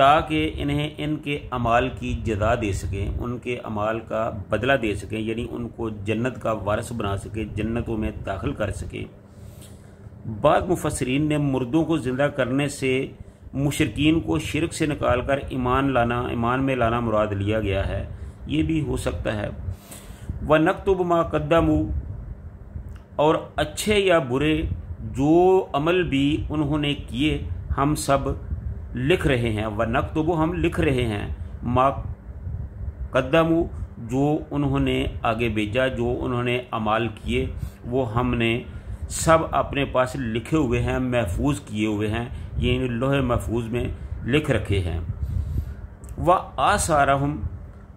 تاکہ انہیں ان کے اعمال کی جزا دے سکیں، ان کے اعمال کا بدلہ دے سکیں، یعنی ان کو جنت کا وارث بنا سکے، جنتوں میں داخل کر سکے۔ بعض مفسرین نے مردوں کو زندہ کرنے سے مشرکین کو شرک سے نکال کر ایمان میں لانا مراد لیا گیا ہے، یہ بھی ہو سکتا ہے۔ وَنَكْتُبُ مَا قَدَّمُوا، اور اچھے یا برے جو عمل بھی انہوں نے کیے ہم سب لکھ رہے ہیں۔ وَنَكْتُبُ، ہم لکھ رہے ہیں، ما قدموا، جو انہوں نے آگے بھیجا، جو انہوں نے اعمال کیے وہ ہم نے سب اپنے پاس لکھے ہوئے ہیں، محفوظ کیے ہوئے ہیں، یعنی لوح محفوظ میں لکھ رکھے ہیں۔ وَآثَارَهُمْ،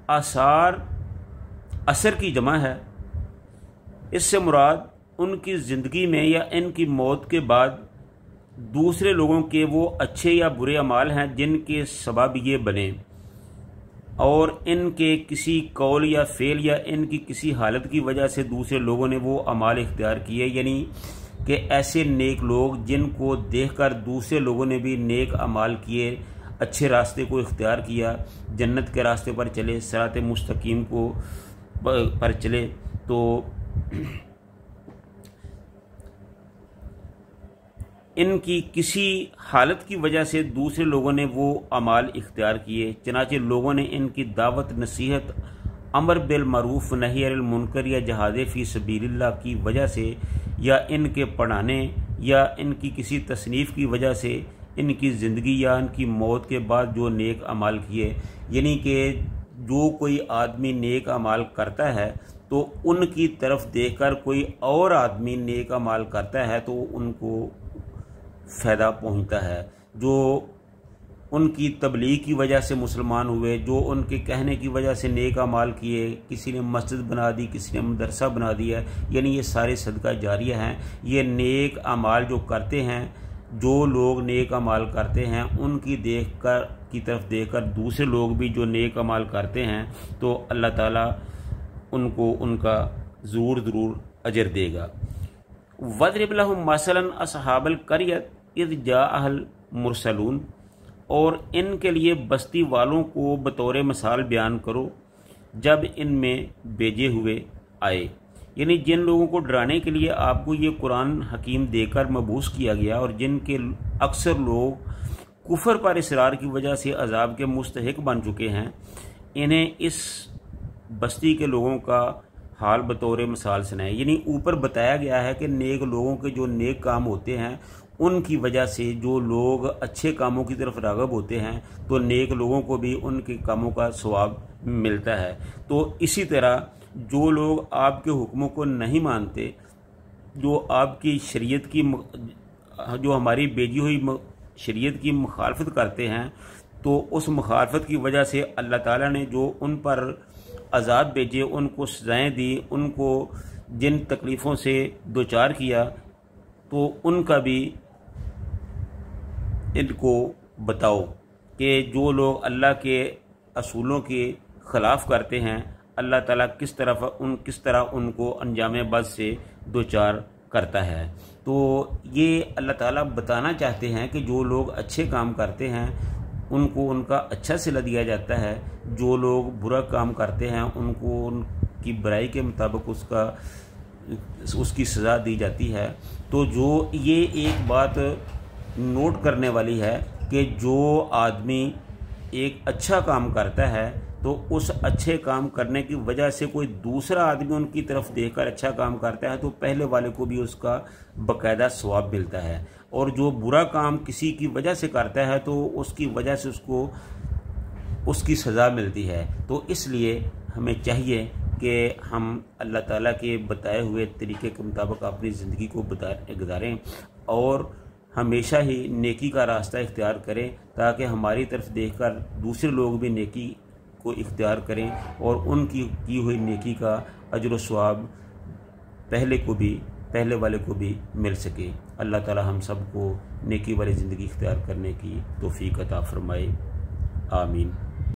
آثار اثر کی جمع ہے، اس سے مراد ان کی زندگی میں یا ان کی موت کے بعد دوسرے لوگوں کے وہ اچھے یا برے اعمال ہیں جن کے سبب یہ بنے، اور ان کے کسی قول یا فعل یا ان کی کسی حالت کی وجہ سے دوسرے لوگوں نے وہ اعمال اختیار کیے، یعنی کہ ایسے نیک لوگ جن کو دیکھ کر دوسرے لوگوں نے بھی نیک اعمال کیے، اچھے راستے کو اختیار کیا، جنت کے راستے پر چلے، صراط مستقیم پر چلے، تو ان کی کسی حالت کی وجہ سے دوسرے لوگوں نے وہ اعمال اختیار کیے، چنانچہ لوگوں نے ان کی دعوت، نصیحت، امر بالمعروف نہی عن المنکر یا جہاد فی سبیل اللہ کی وجہ سے، یا ان کے پڑھانے یا ان کی کسی تصنیف کی وجہ سے ان کی زندگی یا ان کی موت کے بعد جو نیک اعمال کیے، یعنی کہ جو کوئی آدمی نیک اعمال کرتا ہے تو ان کی طرف دیکھ کر کوئی اور آدمی نیک اعمال کرتا ہے تو ان کو فائدہ پہنچتا ہے، جو ان کی تبلیغ کی وجہ سے مسلمان ہوئے، جو ان کے کہنے کی وجہ سے نیک اعمال کیے، کسی نے مسجد بنا دی، کسی نے مدرسہ بنا دیا، یعنی یہ سارے صدقہ جاریہ ہیں۔ یہ نیک اعمال جو کرتے ہیں، جو لوگ نیک اعمال کرتے ہیں ان کی طرف دیکھ کر دوسرے لوگ بھی جو نیک اعمال کرتے ہیں تو اللہ تعالیٰ ان کو ان کا ضرور اجر دے گا۔ وَاضْرِبْ لَهُم مَثَلًا أَصْحَابَ الْقَرْيَةِ إِذْ جَاءَهَا الْمُرْسَلُونَ، اور ان کے لیے بستی والوں کو بطور مثال بیان کرو جب ان میں بھیجے ہوئے آئے، یعنی جن لوگوں کو ڈرانے کے لیے آپ کو یہ قرآن حکیم دے کر مبعوث کیا گیا، اور جن کے اکثر لوگ کفر پر اصرار کی وجہ سے عذاب کے مستحق بن چکے ہیں، انہیں اس بستی کے لوگوں کا حال بطور مثال سنائے۔ یعنی اوپر بتایا گیا ہے کہ نیک لوگوں کے جو نیک کام ہوتے ہیں ان کی وجہ سے جو لوگ اچھے کاموں کی طرف راغب ہوتے ہیں تو نیک لوگوں کو بھی ان کے کاموں کا ثواب ملتا ہے۔ تو اسی طرح جو لوگ آپ کے حکموں کو نہیں مانتے، جو آپ کی شریعت کی جو ہماری بھیجی ہوئی شریعت کی مخالفت کرتے ہیں، تو اس مخالفت کی وجہ سے اللہ تعالیٰ نے جو ان پر عذاب بھیجے، ان کو سزائیں دی، ان کو جن تکلیفوں سے دوچار کیا، تو ان کا بھی ان کو بتاؤ کہ جو لوگ اللہ کے اصولوں کے خلاف کرتے ہیں، اللہ تعالیٰ کس طرح ان کو انجام بد سے دوچار کرتا ہے۔ تو یہ اللہ تعالیٰ بتانا چاہتے ہیں کہ جو لوگ اچھے کام کرتے ہیں ان کو ان کا اچھا صلہ دیا جاتا ہے، جو لوگ برا کام کرتے ہیں ان کو ان کی برائی کے مطابق اس کی سزا دی جاتی ہے۔ تو جو یہ ایک بات نوٹ کرنے والی ہے کہ جو آدمی ایک اچھا کام کرتا ہے تو اس اچھے کام کرنے کی وجہ سے کوئی دوسرا آدمی ان کی طرف دیکھ کر اچھا کام کرتا ہے تو پہلے والے کو بھی اس کا باقاعدہ ثواب ملتا ہے، اور جو برا کام کسی کی وجہ سے کرتا ہے تو اس کی وجہ سے اس کو اس کی سزا ملتی ہے۔ تو اس لیے ہمیں چاہیے کہ ہم اللہ تعالیٰ کے بتائے ہوئے طریقے کے مطابق اپنی زندگی کو گزاریں اور ہمیشہ ہی نیکی کا راستہ اختیار کریں، تاکہ ہماری طرف دیکھ کر دوسرے لوگ بھی نیکی کو اختیار کریں اور ان کی ہوئی نیکی کا اجر و ثواب پہلے والے کو بھی مل سکے۔ اللہ تعالی ہم سب کو نیکی والی زندگی اختیار کرنے کی توفیق عطا فرمائے، آمین۔